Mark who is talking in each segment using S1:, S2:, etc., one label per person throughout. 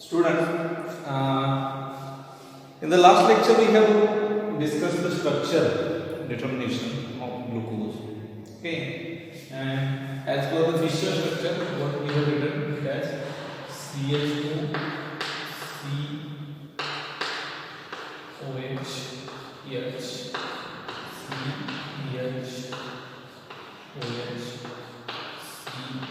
S1: Students, in the last lecture we have discussed the structure determination of glucose. Okay, and as per the Fischer structure, what we have written it as CH2, COH, H, CH, OH, COH.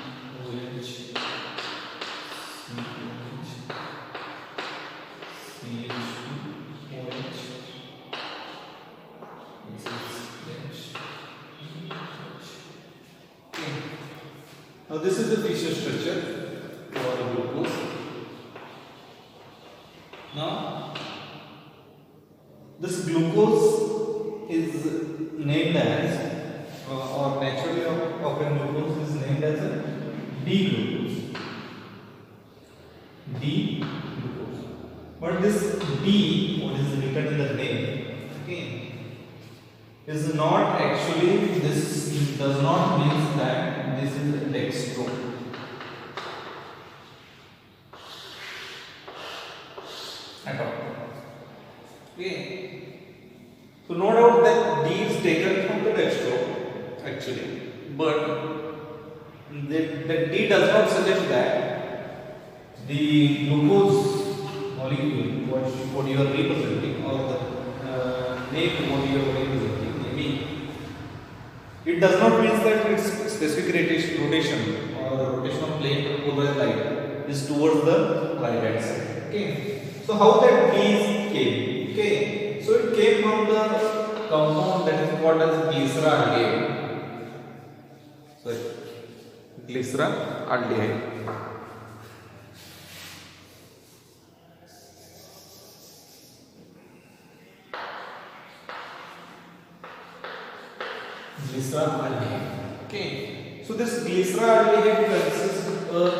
S1: Now this is the Fischer structure for the glucose. Now this glucose is named as or naturally occurring glucose is named as a D-glucose. D-glucose. But this D, what is written in the name, okay, is not actually, this does not mean that this is dextro. At all. Okay. So no doubt that D is taken from the dextro actually, but the D does not suggest that the glucose molecule what you are representing or the name what you are representing, maybe it does not mean that its specific rotation or the rotational plane over the light is towards the right hand side. Okay, so how that D came? Okay, so it came from the compound that is called as glyceraldehyde. Sorry, glyceraldehyde. Glyceraldehyde. Okay, so this glyceraldehyde consists of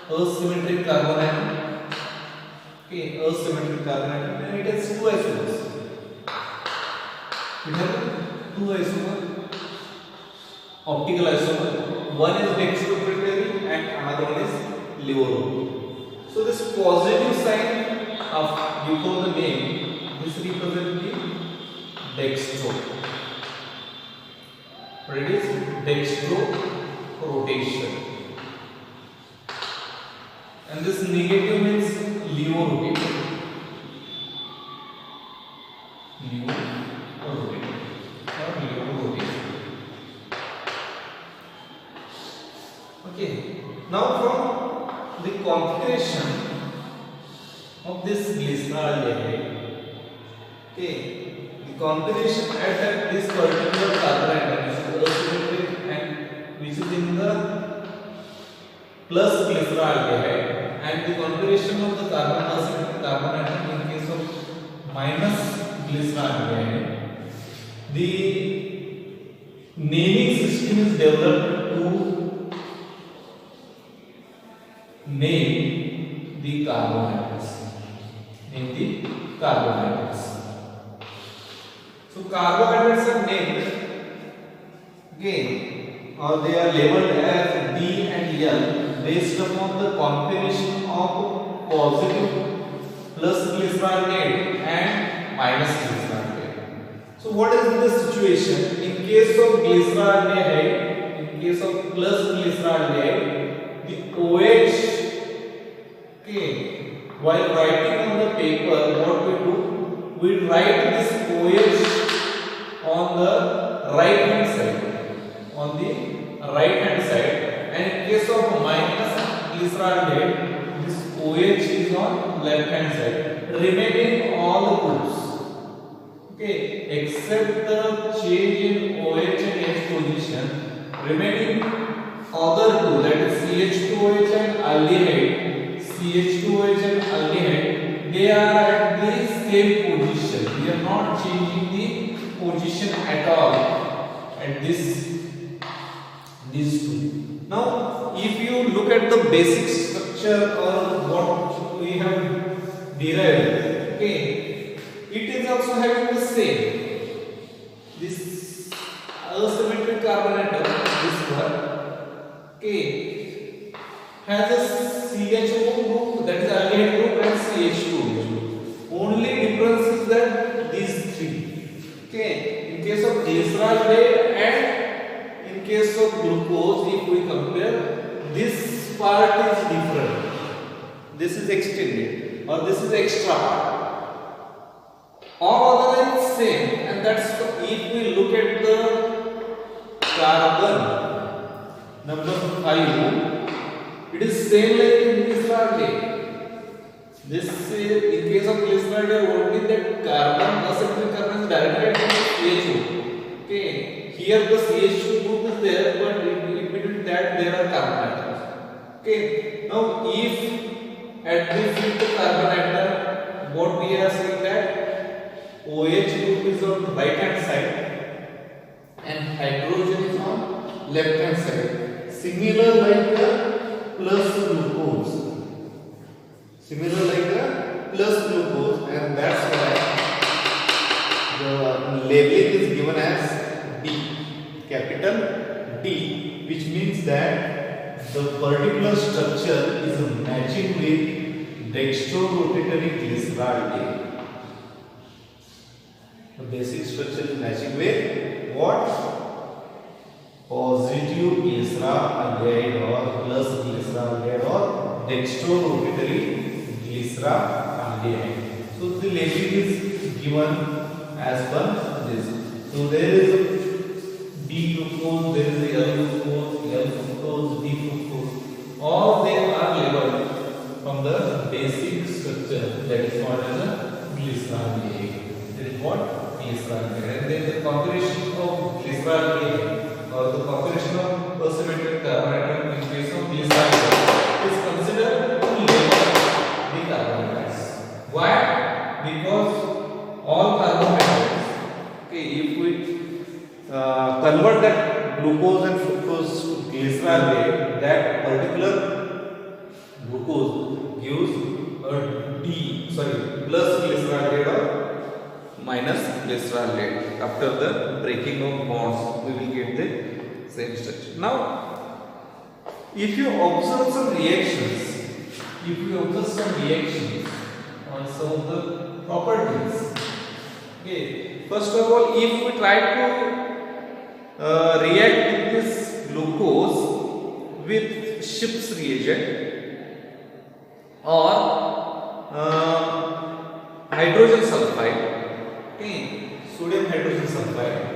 S1: asymmetric carbon atom. Okay, asymmetric carbon atom, and it has two isomers. It has two isomers, optical isomer. One is dextroternary and another one is levodopa. So this positive sign of before the name, this represents the dextro. It is dextro rotation, and this negative means levo rotation. Levo rotation or levo rotation. Okay. Now from the configuration of this glyceraldehyde, okay, the configuration at this particular carbon atom is asymmetric and which is in the plus glyceraldehyde, and the configuration of the carbon atom in case of minus glyceraldehyde, the naming system is developed to name the carbohydrates. Name the carbohydrates. So carbohydrates are named, okay, or they are labeled as D and L based upon the combination of positive plus glyceraldehyde and minus glyceraldehyde. So what is the situation in case of glyceraldehyde? In case of plus glyceraldehyde, the OH, okay, while writing on the paper, what we do, we write this OH on the right hand side, and in case of minus glyceraldehyde, this OH is on left hand side, remaining all the groups, okay, except the change in OH and H position, remaining other two, that is CH2OH and aldehyde, CH2OH and aldehyde, they are at the same position. We are not changing the position at all at these two. Now, if you look at the basic structure or what we have derived, okay, it is also having the same. This asymmetric carbon atom, this one, okay, has a CHO group, that is aldehyde case of glucose, if we compare, this part is different. This is extended or this is extra part. All otherwise same, and that's if we look at the carbon number 5, it is same like in glycerol. This is in case of glycerol only that carbon acyclic carbon is directly attached to CH2. Okay, here the CH2 group is there, but in between that there are carbon atoms. Okay, now if at this fifth carbon atom, what we are saying that OH group is on the right hand side and hydrogen is on left hand side. Similar like the plus glucose. Similar like the plus glucose, and that's why the labeling is given as D, capital D, which means that the particular structure is matching with dextrorotatory glycerol. The basic structure is matching with what? Positive glyceraldehyde or plus glyceraldehyde or dextrorotatory glyceraldehyde. So the labeling is given as per this. So there is D glucose, there is L glucose, L fructose, D fructose. All they are labeled from the basic structure that is called as a glyceraldehyde. That is what glyceraldehyde. And then the composition of glyceraldehyde or the composition of persolated carbon atom in case of glyceraldehyde is considered to label the carbon atoms. Why? Because all carbon atoms, okay, if we convert that glucose and fructose to glyceraldehyde, that particular glucose gives a plus glyceraldehyde or minus glyceraldehyde. After the breaking of bonds, we will get the same structure. Now, if you observe some reactions, on some of the properties, okay, first of all, if we try to react with this glucose with Schiff's reagent or hydrogen sulfide, okay, sodium hydrogen sulfide,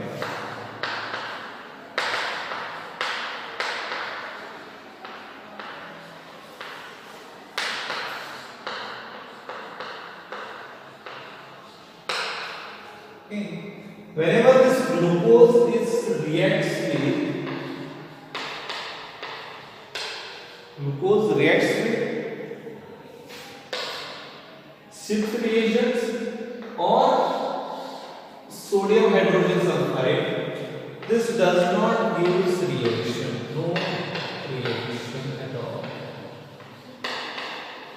S1: whenever this glucose is reacts with Schiff reagents or sodium hydrogen sulfide, this does not give reaction, no reaction at all.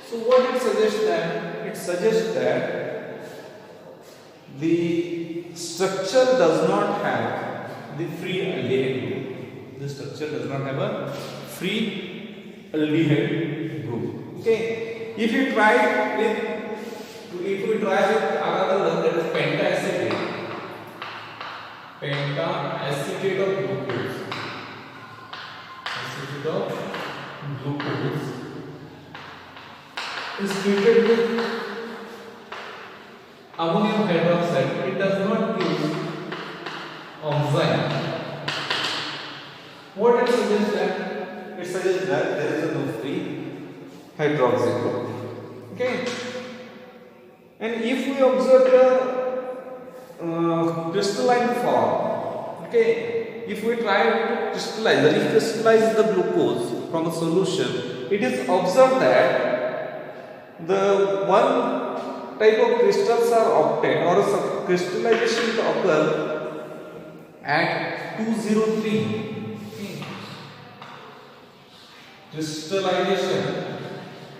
S1: So what it suggests that? It suggests that the structure does not have the free aldehyde group. The structure does not have a free aldehyde group. Okay. If we try with another one, that is pentaacetate of glucose. Acetate of glucose is treated with ammonium hydroxide. It does not use enzyme. What it suggests that? It suggests that there is no free hydroxide group. Okay. And if we observe the crystalline form, okay, if we try to crystallize the glucose from a solution, it is observed that the one type of crystals are obtained or some crystallization occur at 203. Crystallization,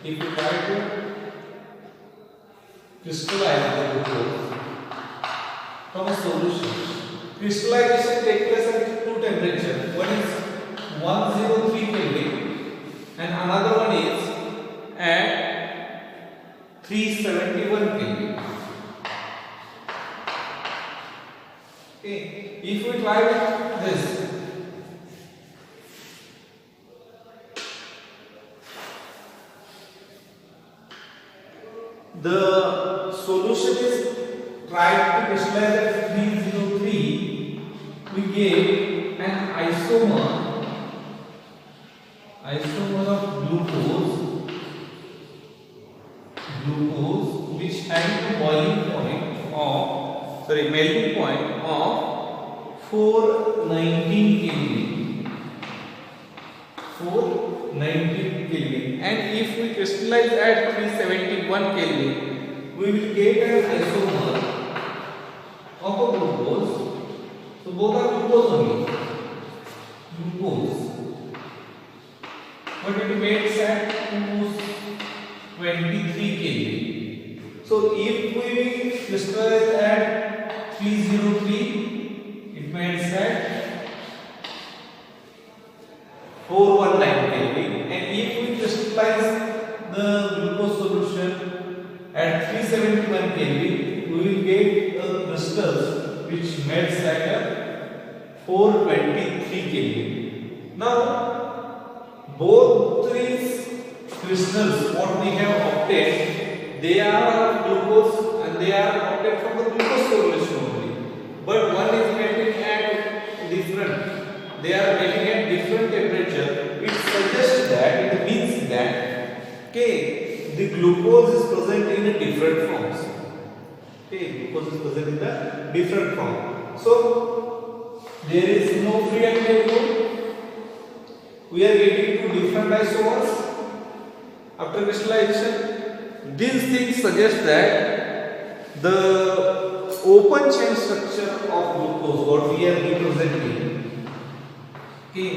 S1: if you try to crystallize the glucose from a solution, crystallization takes place at two temperatures. One is 103 Kelvin and another one is at 371 Kelvin. Okay. If we try with this, the solution is tried to crystallize at 303, we gave an isomer of glucose which had a melting point of 419 Kelvin. 419 Kelvin, and if we crystallize at 371 Kelvin, we will get an isomer of a glucose. So both are glucose only. Glucose. But it makes at 223 Kelvin. So if we crystallize at 303, it makes at 419 Kelvin, and if we crystallize the glucose solution at 371 Kelvin, we will get a crystals which melts at 423 Kelvin. Now, both these crystals, what we have obtained, they are glucose and they are obtained from the glucose solution only. But one is melting at different. They are melting at different temperature. It suggests that, it means that, okay, the glucose is present in a different forms. Okay, glucose is present in a different form. So there is no free alkyl. We are getting two different isomers after crystallization. These things suggest that the open chain structure of glucose, what we are representing, okay,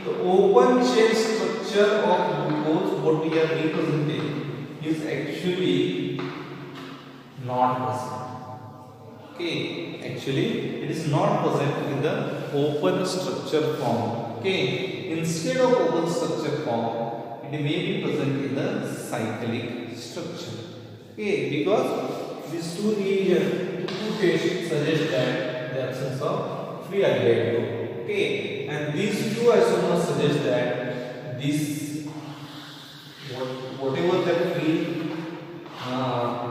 S1: the open chain structure of glucose, what we are representing, is actually not present. Okay, actually it is not present in the open structure form. Okay, instead of open structure form, it may be present in the cyclic structure. Okay, because these two cases suggest that the absence of free alkyl group. Okay, and these two isomers suggest that this whatever the free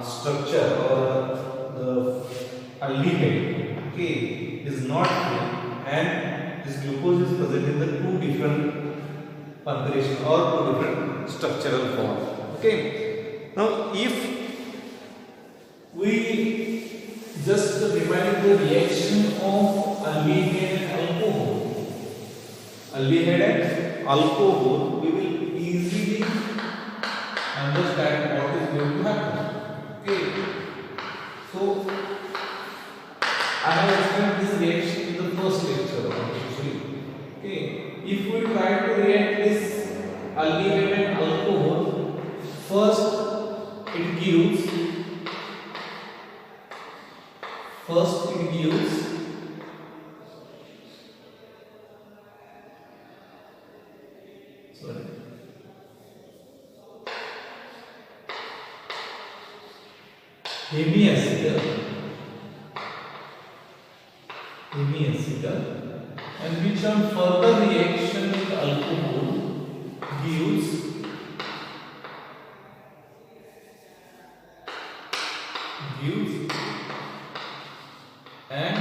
S1: structure or the aldehyde, okay, is not free, and this glucose is present in the two different configuration or two different structural form. Okay, now if we just remind the reaction of aldehyde and alcohol, we will easily understand what is going to happen. Okay, so I have explained this reaction in the first lecture actually. Okay, if we try to react this aldehyde and alcohol, first it gives hemiacetal, and which on further reaction with alcohol gives an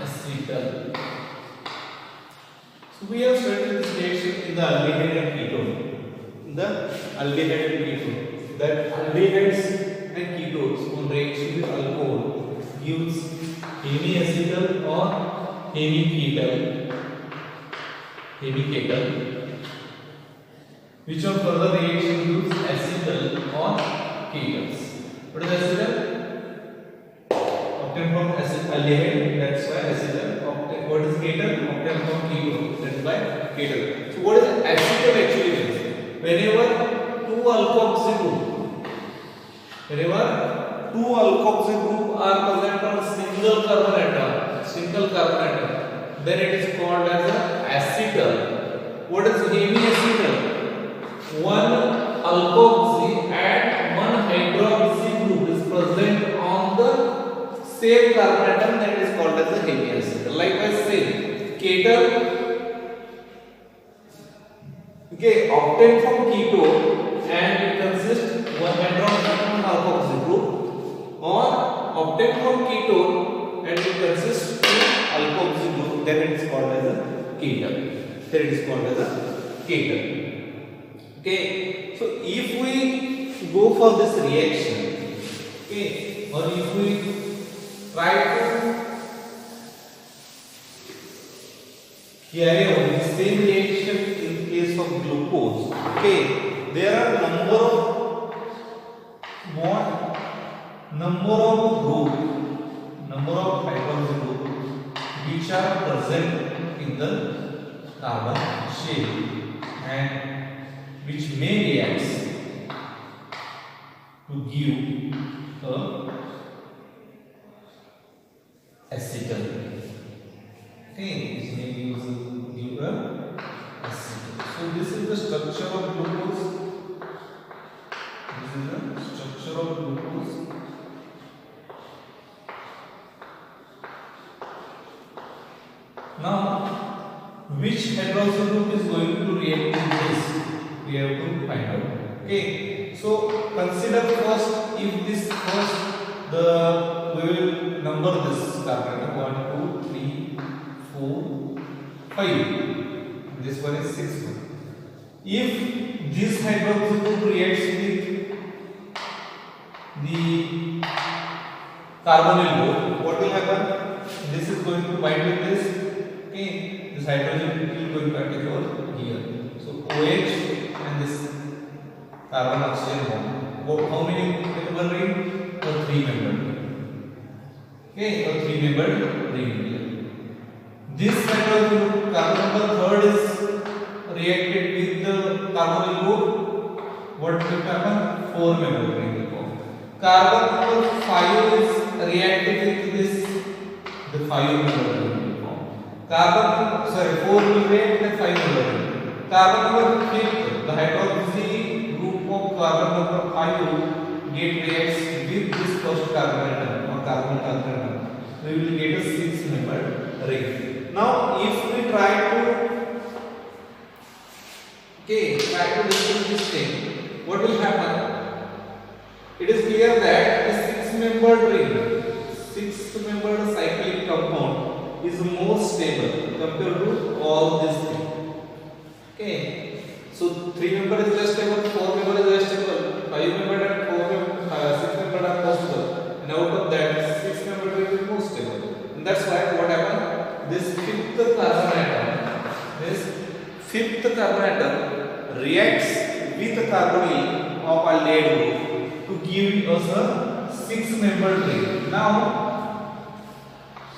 S1: acetal. So we have studied this reaction in the aldehyde and ketone. That aldehydes and ketones on reaction with alcohol gives hemiacetal or hemiketal, which on further reaction gives acetal or ketones. What is acetal? Obtained from aldehyde, that's why acetal. What is ketal? Obtained from ketone, that's why ketal. So what is acetal actually means? Whenever two alkoxy group are present on single carbon atom, then it is called as acetal. What is hemiacetal? One alkoxy and one hydroxy group is present on the same carbon atom, that is called as the hemiacetal. Likewise, same ketal, okay, obtained from ketone, and it consists one hydroxy and one alkoxy group. or obtained from ketone and it consists of alkoxy group, then it is called as a ketone. Then it is called as a ketone. Okay, so if we go for this reaction, okay, or if we try to carry out the same reaction in case of glucose, okay, there are number of hydroxy group which are present in the carbon shell and which may react to give a acetal. Okay, this may give a acetal. So this is the structure of glucose. This is the structure of glucose. Now, which hydroxy group is going to react with this? We have to find out. Okay, so consider first if this first we will number this carbon 1, 2, 3, 4, 5. This one is 6. If this hydroxy group reacts with the carbonyl group, what will happen? This is going to bind with this. Okay, this hydrogen will going to attack over here. So OH and this carbon oxygen bond. How many member ring? Or 3 member ring. Okay, or 3 member ring. This hydrogen group, carbon number 3 is reacted with the carbonyl group. What will happen? 4 member ring will form. Carbon number 5 is reacted with this, the 5 member ring. Carbon, 4 will react with 5 member ring. Carbon number 5, the hydroxy group of carbon number 5 reacts with this first carbon atom or carbon atom. We will get a 6 member ring. Now, if we try to distribute this thing, what will happen? It is clear that a 6-membered ring, 6-membered cyclic compound is more stable compared to all these things. Okay, so 3 member is less stable, 4 member is less stable, 5 member and 6 member are possible, and out of that 6 member ring is more stable. And that's why what happened? This fifth carbon atom reacts with the carbonyl of a lead group to give us a 6-membered ring. Now,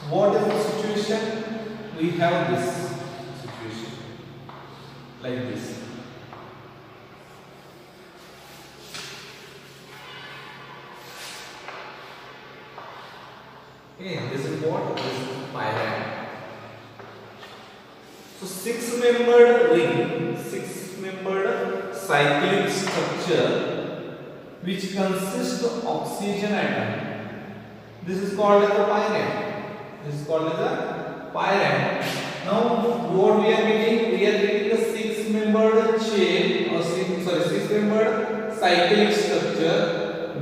S1: what is the situation? We have this situation like this. Okay, this is what? This is pyrite. So 6-membered ring, 6-membered cyclic structure which consists of oxygen atom. This is called as a pyrite. This is called as a pyrite. Now what we are getting? We are getting a 6-membered chain or 6-membered cyclic structure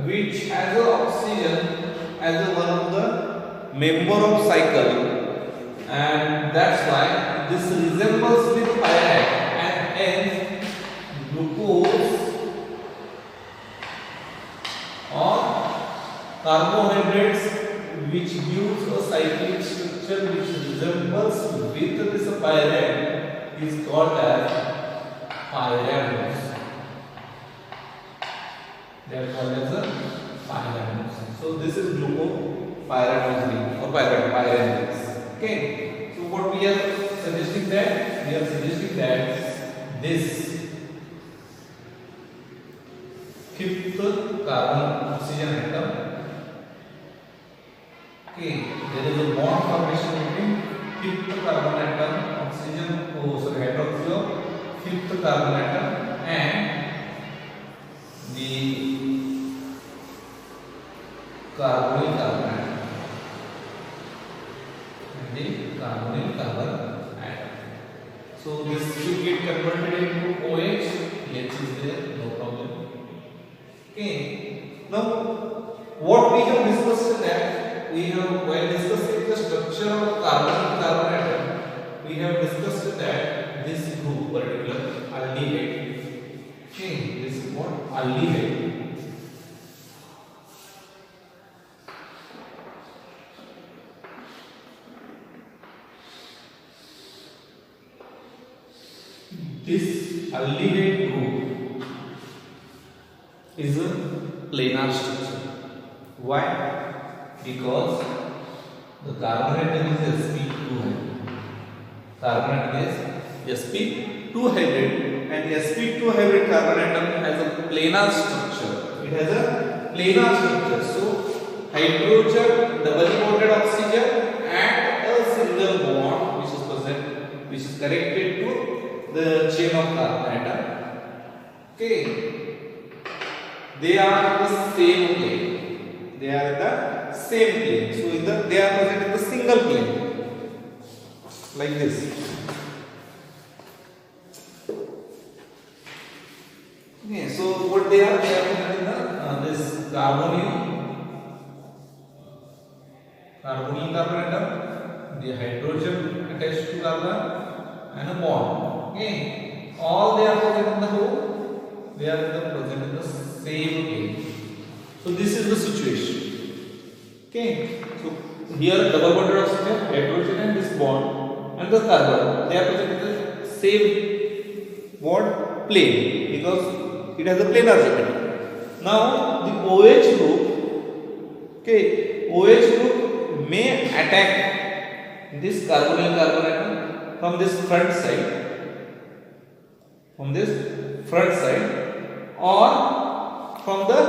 S1: which has a oxygen as a one of the member of cycle, and that's why this resembles with pyrite, and hence glucose or carbohydrates which gives a cyclic structure which resembles with this pyrite is called as pyranos. They are called as a pyranos. So this is glucopyranose ring or pyranose. Okay. So what we are suggesting that? We are suggesting that this fifth carbon oxygen atom. Okay, there is a bond formation between fifth carbon atom, hydroxy of fifth carbon atom and the carbonyl carbon atom. So this will get converted into OH. H is there, no problem. Okay. Now, what we have discussed in that, we have while discussing the structure of carbon atom, we have discussed that this group particular aldehyde. Okay, this is what aldehyde. This aldehyde group is a planar structure. Why? Because the carbon atom is sp2 hybrid. Carbon atom is sp2 hybrid, and sp2 hybrid carbon atom has a planar structure. It has a planar structure. So hydrogen, doubly bonded oxygen, and a single bond which is present, which is connected to the chain of carbon atom. Okay, they are the same plane. They are the same plane. So they are present in the single plane, like this. Okay, so what they are present in the this carbonyl carbon atom, the hydrogen attached to carbon, and a bond. Okay, all they are present in the whole, they are present in the same plane. So this is the situation. Okay, so here double bonded oxygen, hydrogen, and this bond, and the carbon, they are present in the same bond plane because it has a planar geometry. Now the OH group, okay, OH group may attack this carbonyl carbon atom from this front side, or from the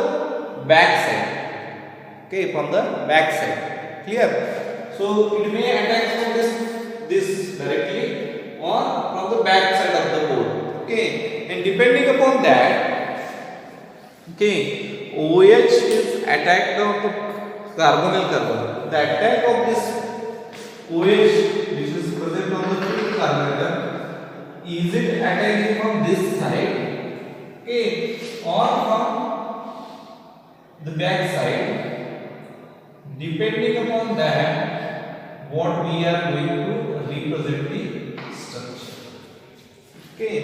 S1: back side. Okay, from the back side. Clear? So it may attack from this directly or from the back side of the board. Okay, and depending upon that, okay, OH is attacked of the carbonyl carbon. The attack of this OH which is present on the fifth carbon atom, is it attacking from this side, okay, or from the back side? Depending upon that, what we are going to represent the structure. Okay,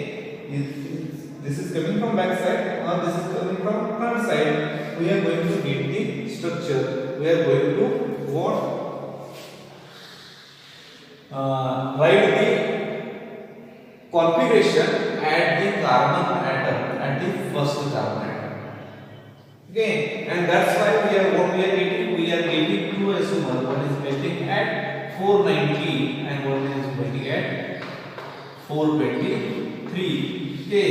S1: this is coming from back side or this is coming from front side, we are going to get the structure. We are going to what? Write the configuration at the carbon atom, at the first carbon atom. Okay, and that's why we are getting two isomers. One is melting at 490 and one is melting at 423. Okay,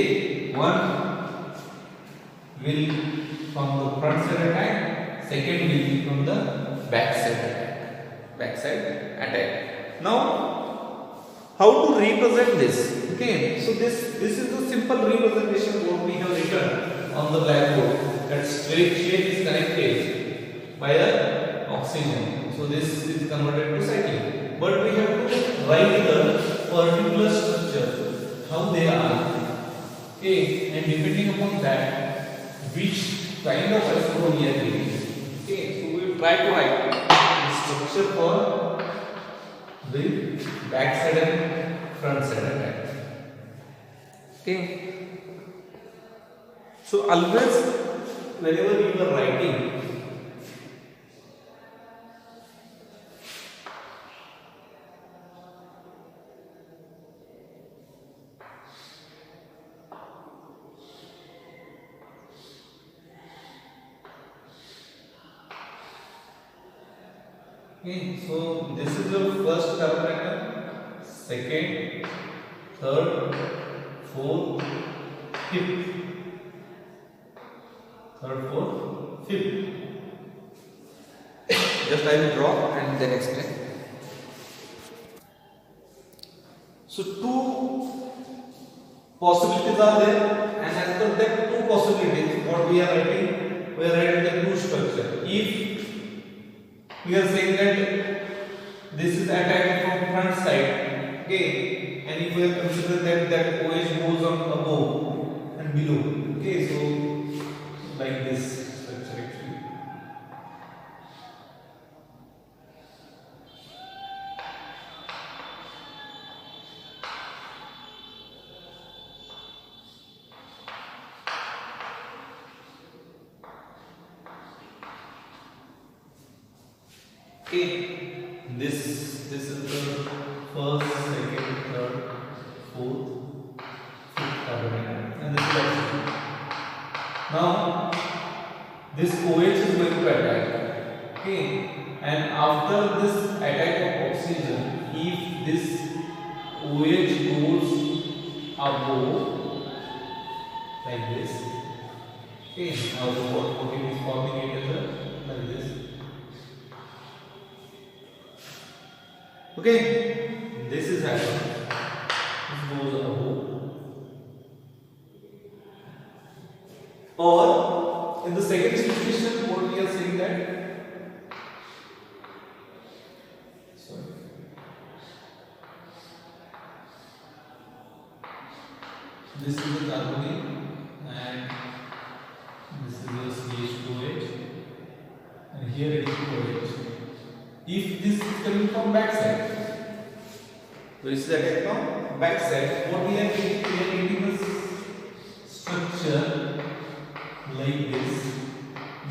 S1: one will from the front side attack, second will be from the back side attack. Now, how to represent this? Okay, so this is a simple representation what we have written on the blackboard. That straight chain is connected by a oxygen. So this is converted to cyclic. But we have to write the particular structure, how they are. Okay, and depending upon that, which kind of isomer we are getting. Okay, so we will try to write the structure for the back side and front side attack. Okay, so always whenever you are writing, okay, so this is the first carbon atom, second, third, fourth, fifth. Third, fourth, fifth. Just I will draw and then explain. So two possibilities are there, and as per that two possibilities, what we are writing the two structure. If we are saying that this is attacked from front side, okay, and if we are considering that OH goes on above and below, okay, so like this structure actually. Okay, this is the first, second, third, fourth, fifth carbon atom, and this is oxygen. Now this OH is going to attack. Okay, and after this attack of oxygen, if this OH goes above like this, okay, now what it is forming it as like this. Okay, this is happening. This goes above, or in the second situation, what we are saying that this is the carbonate and this is your CH2H and here it is OH. If this is coming from back side, so this is again from back side, what we are getting this structure like this.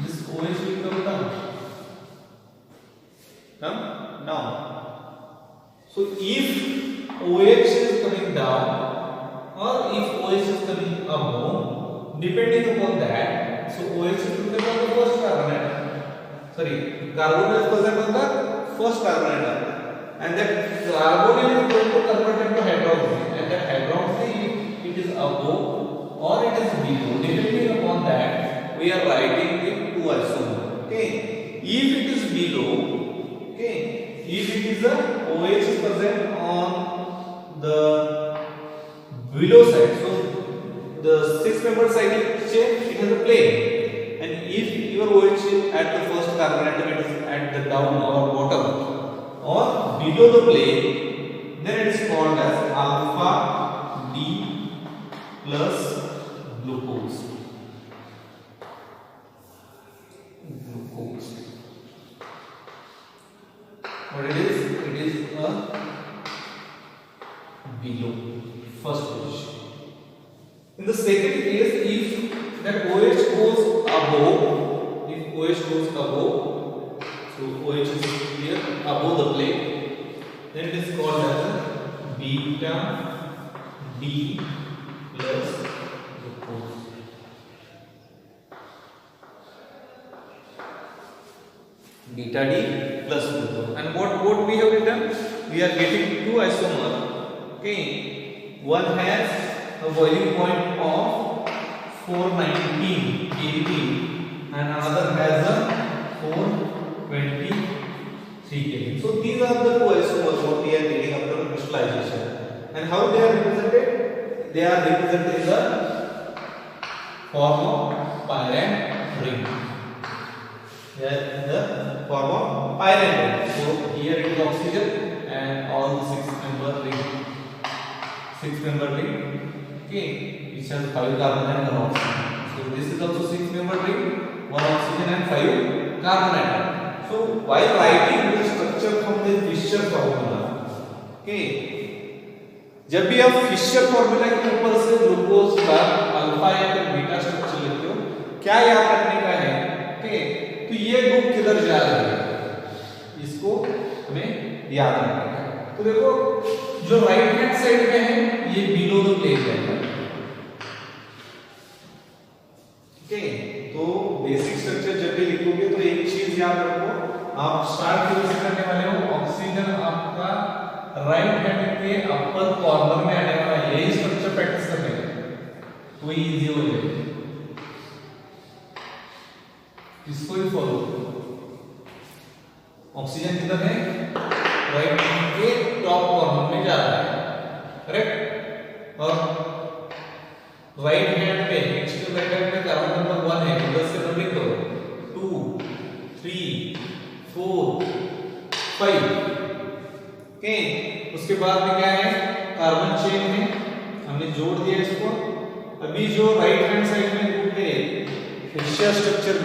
S1: This OH will come down. Come down. So if OH is coming down or if OH is coming above, depending upon that, so OH is present on the first carbon atom. Sorry, carbonyl is present on the first carbon atom, and that carbonyl is going to convert into hydroxy, and that hydroxy, it is above or it is below. Depending upon that, we are writing the two isomer. Okay, if it is below, okay, if it is a OH is present on the below side, so the 6-membered cyclic chain, it has a plane, and if your OH is at the first carbon atom, it is at the down or bottom or below the plane, then it is called as alpha D plus glucose. What it is? It is a below first position. In the second case, if that OH goes above, so OH is here above the plate, then it is called as a beta D plus glucose. Beta D plus glucose. And what we have written? We are getting two isomers. Okay, one has a boiling point of 419 kV and another has a 423 kV. So these are the two isomers what we are getting after crystallization. And how they are represented? They are represented in the form of pyrene ring. They are in the form of pyrene ring. So here it is oxygen and all the 6-member ring. 6-member ring, okay, which has 5 carbon and 1 oxygen. So this is also 6-member ring, 1 oxygen and 5 carbon atom. So while writing the structure from this Fischer formula, okay, जब भी आप Fisher formula के ऊपर से glucose का alpha या फिर beta structure लिखते हो, क्या याद रखने का है? ओके, तो ये ग्रुप किधर जा रहा है, इसको हमें याद रखना है. तो देखो जो राइट हैंड साइड में है ये बिलो द प्लेन है. ओके, तो बेसिक स्ट्रक्चर जब भी लिखोगे तो एक चीज याद रखो, आप स्टार्ट कैसे करने वाले हो, ऑक्सीजन आपका राइट हैंड के अपर कॉर्नर में आने वाला है, यही स्ट्रक्चर प्रैक्टिस करने का तो इजी हो जाएगा. इसको ही फॉलो. ऑक्सीजन किधर है? राइट हैंड के टॉप कॉर्नर में जा रहा है, करेक्ट. और राइट हैंड पे एक्सट्रीम राइट हैंड पे कार्बन नंबर 1 है, उधर से नंबरिंग करो 2 3 4 5. ओके, उसके बाद में क्या है, कार्बन चेन है, हमने जोड़ दिया इसको. अभी जो राइट हैंड साइड में ग्रुप है फिशर स्ट्रक्चर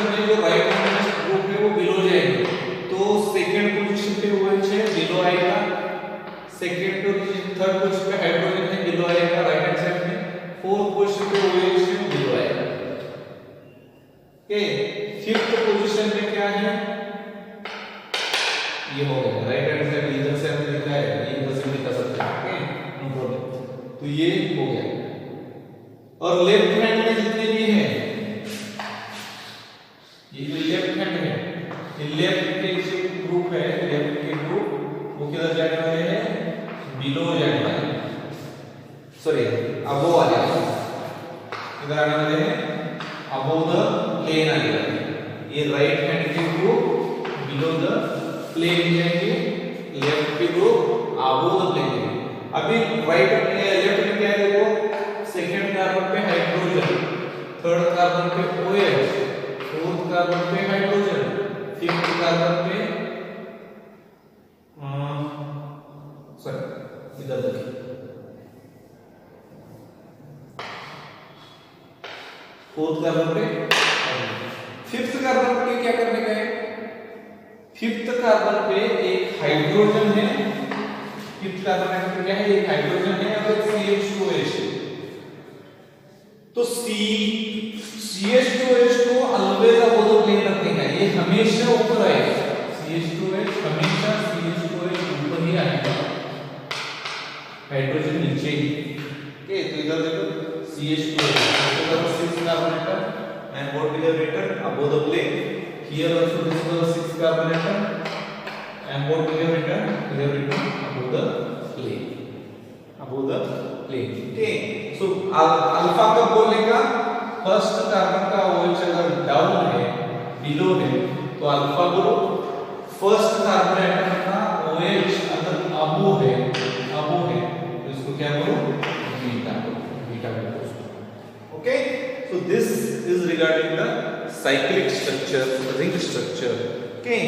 S1: में जो राइट हैंड ग्रुप है वो बिलो जाएंगे, तो सेकंड पोजीशन पे OH है, बिलो आएगा. सेकंड पोजीशन, थर्ड पोजीशन पे हाइड्रोजन है, बिलो आएगा राइट हैंड साइड में. फोर्थ पोजीशन पे OH है, बिलो आएगा. ओके, फिफ्थ पोजीशन पे क्या है, हो गया। और लेफ्ट हैंड में जितने भी हैं, ये जो लेफ्ट हैंड है, ये लेफ्ट के जो ग्रुप है, लेफ्ट के ग्रुप वो किधर जाने वाले हैं, बिलो जाने वाले हैं, सॉरी अबो आ जाएगा, किधर आने वाले हैं, अबो द प्लेन आने वाले हैं। ये राइट हैंड के ग्रुप बिलो द प्लेन जाएंगे, लेफ्ट के ग्रुप अबो द प्लेन। अभी राइट लेफ्ट में क्या है, देखो सेकंड कार्बन पे हाइड्रोजन, थर्ड कार्बन पे OH, फोर्थ कार्बन पे हाइड्रोजन, फिफ्थ कार्बन पे सॉरी इधर देखिए, फोर्थ कार्बन पे, फिफ्थ कार्बन पे क्या करने का है, फिफ्थ कार्बन पे एक हाइड्रोजन है, फिफ्थ कार्बन पे क्या है, एक हाइड्रोजन है और एक CH2OH है। तो CH2OH को ऑलवेज अबव द प्लेन रखने का, ये हमेशा ऊपर आएगा, CH2OH हमेशा CH2OH ऊपर ही आएगा, हाइड्रोजन नीचे ही। ओके, तो इधर देखो CH2OH, so the sixth carbon atom and what will be written above the plane. Here also this is the sixth carbon atom and what will be written, we have written above the plane, above the plane. Okay, so alpha कब बोलेगा, first carbon का OH अगर down है, below है, तो alpha बोलो। First carbon atom का OH अगर अबो है, तो इसको क्या बोलो, बीटा बोलो। Okay, so this is regarding the cyclic structure, ring structure. Okay,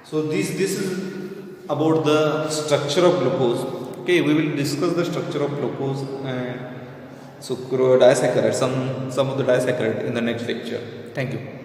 S1: so this is about the structure of glucose. Okay, we will discuss the structure of glucose and sucrose, disaccharide, some of the disaccharide in the next lecture. Thank you.